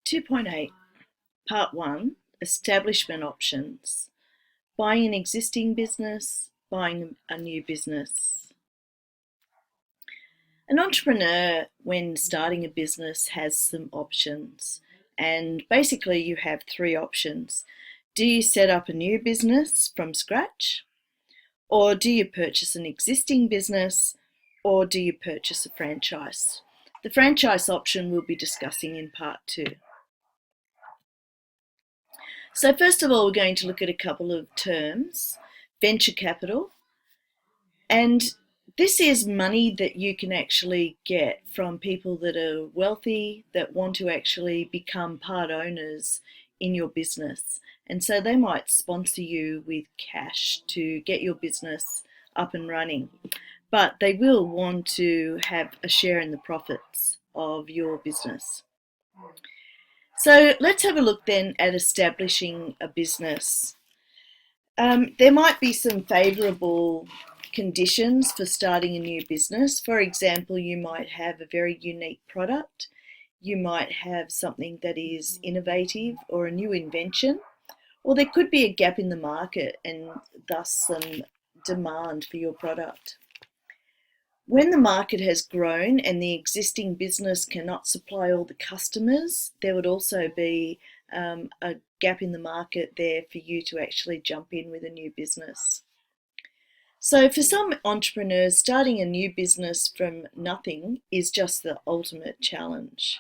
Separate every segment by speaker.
Speaker 1: 2.8, Part 1, Establishment Options. Buying an existing business, buying a new business. An entrepreneur, when starting a business, has some options. And basically, you have three options. Do you set up a new business from scratch? Or do you purchase an existing business? Or do you purchase a franchise? The franchise option we'll be discussing in Part 2. So first of all, we're going to look at a couple of terms. Venture capital, and this is money that you can actually get from people that are wealthy, that want to actually become part owners in your business. And so they might sponsor you with cash to get your business up and running, but they will want to have a share in the profits of your business. So let's have a look then at establishing a business. There might be some favourable conditions for starting a new business. For example, you might have a very unique product. You might have something that is innovative or a new invention, or there could be a gap in the market and thus some demand for your product. When the market has grown and the existing business cannot supply all the customers, there would also be a gap in the market there for you to actually jump in with a new business. So for some entrepreneurs, starting a new business from nothing is just the ultimate challenge.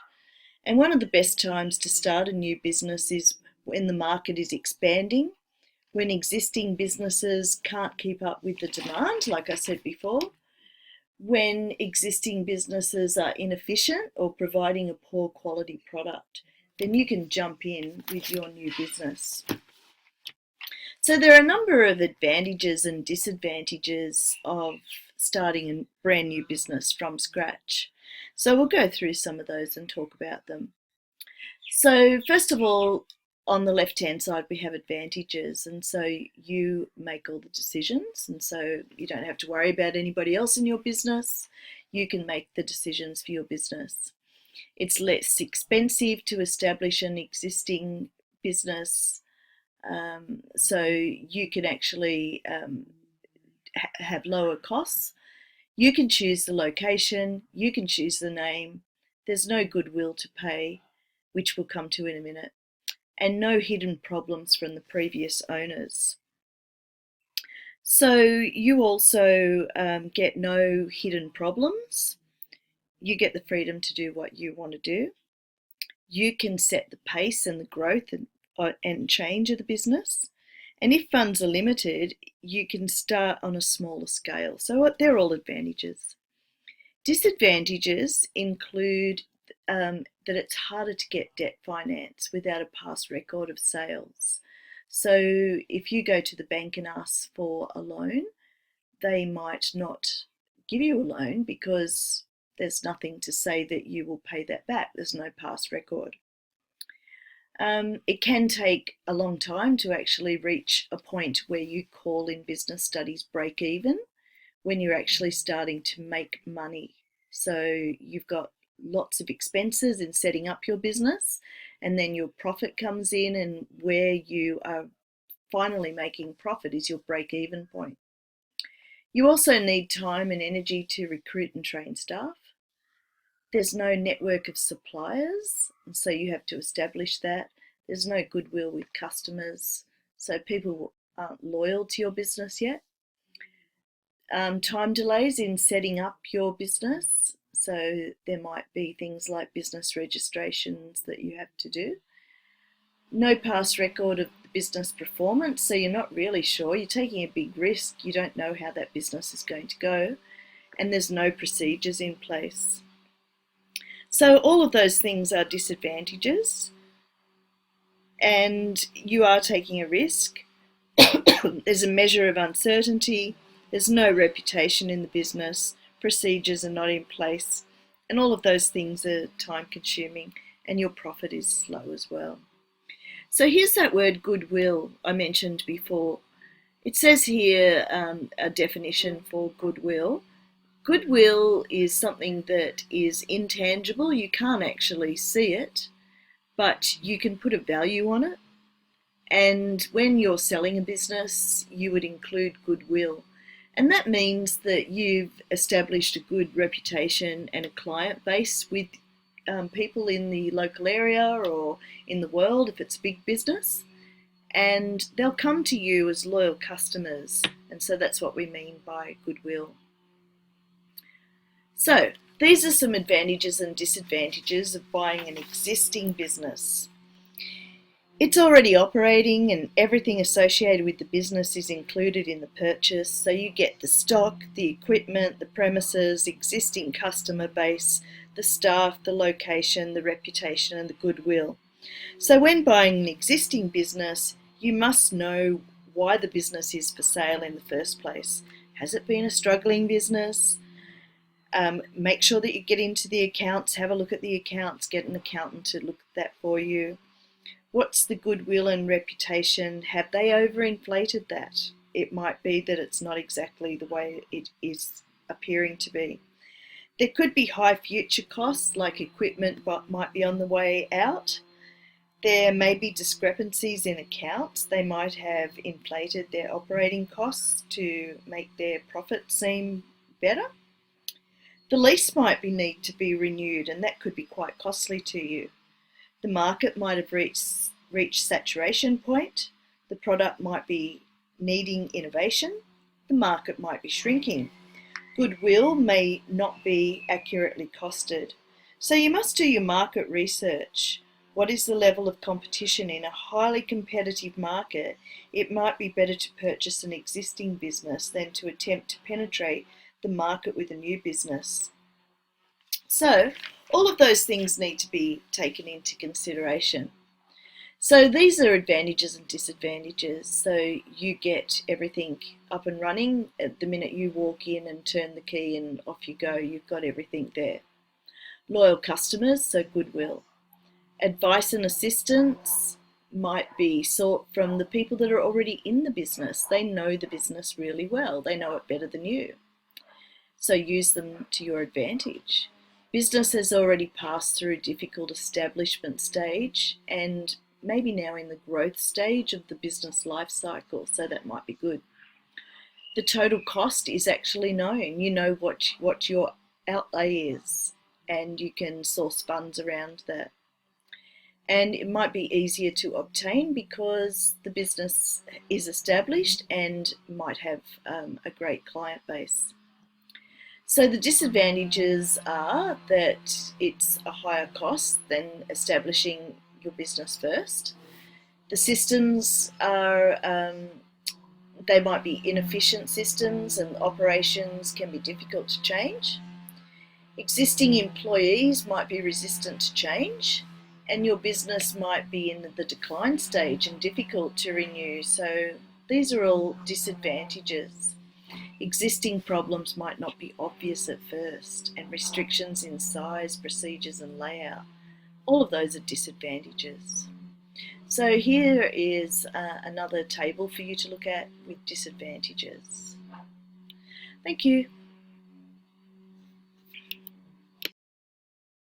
Speaker 1: And one of the best times to start a new business is when the market is expanding, when existing businesses can't keep up with the demand, like I said before, when existing businesses are inefficient or providing a poor quality product, then you can jump in with your new business. So there are a number of advantages and disadvantages of starting a brand new business from scratch. So we'll go through some of those and talk about them. So first of all, on the left-hand side, we have advantages, and so you make all the decisions, and so you don't have to worry about anybody else in your business. You can make the decisions for your business. It's less expensive to establish an existing business, so you can actually have lower costs. You can choose the location, you can choose the name. There's no goodwill to pay, which we'll come to in a minute, and no hidden problems from the previous owners. So you also get no hidden problems. You get the freedom to do what you want to do. You can set the pace and the growth and change of the business. And if funds are limited, you can start on a smaller scale. So they're all advantages. Disadvantages include that it's harder to get debt finance without a past record of sales. So if you go to the bank and ask for a loan, they might not give you a loan because there's nothing to say that you will pay that back. There's no past record. It can take a long time to actually reach a point where you call in business studies break even, when you're actually starting to make money. So you've got lots of expenses in setting up your business, and then your profit comes in, and where you are finally making profit is your break-even point. You also need time and energy to recruit and train staff. There's no network of suppliers, and so you have to establish that. There's no goodwill with customers, so people aren't loyal to your business yet. Time delays in setting up your business, so there might be things like business registrations that you have to do. No past record of business performance, so you're not really sure. You're taking a big risk. You don't know how that business is going to go, and there's no procedures in place. So all of those things are disadvantages, and you are taking a risk. There's a measure of uncertainty. There's no reputation in the business, procedures are not in place, and all of those things are time consuming, and your profit is slow as well. So here's that word goodwill I mentioned before. It says here a definition for goodwill. Goodwill is something that is intangible, you can't actually see it, but you can put a value on it. And when you're selling a business, you would include goodwill. And that means that you've established a good reputation and a client base with people in the local area or in the world if it's a big business. And they'll come to you as loyal customers. And so that's what we mean by goodwill. So these are some advantages and disadvantages of buying an existing business. It's already operating and everything associated with the business is included in the purchase. So you get the stock, the equipment, the premises, existing customer base, the staff, the location, the reputation and the goodwill. So when buying an existing business, you must know why the business is for sale in the first place. Has it been a struggling business? Make sure that you get into the accounts, have a look at the accounts, get an accountant to look at that for you. What's the goodwill and reputation? Have they overinflated that? It might be that it's not exactly the way it is appearing to be. There could be high future costs, like equipment might be on the way out. There may be discrepancies in accounts. They might have inflated their operating costs to make their profit seem better. The lease might need to be renewed, and that could be quite costly to you. The market might have reached saturation point. The product might be needing innovation. The market might be shrinking. Goodwill may not be accurately costed. So you must do your market research. What is the level of competition in a highly competitive market? It might be better to purchase an existing business than to attempt to penetrate the market with a new business. So all of those things need to be taken into consideration. So these are advantages and disadvantages. So you get everything up and running at the minute you walk in and turn the key and off you go. You've got everything there. Loyal customers, so goodwill. Advice and assistance might be sought from the people that are already in the business. They know the business really well. They know it better than you. So use them to your advantage. Business has already passed through a difficult establishment stage and maybe now in the growth stage of the business life cycle, so that might be good. The total cost is actually known. You know what your outlay is, and you can source funds around that. And it might be easier to obtain because the business is established and might have a great client base. So the disadvantages are that it's a higher cost than establishing your business first. The systems are, they might be inefficient systems and operations can be difficult to change. Existing employees might be resistant to change, and your business might be in the decline stage and difficult to renew. So these are all disadvantages. Existing problems might not be obvious at first, and restrictions in size, procedures and layout. All of those are disadvantages. So here is another table for you to look at with disadvantages. Thank you.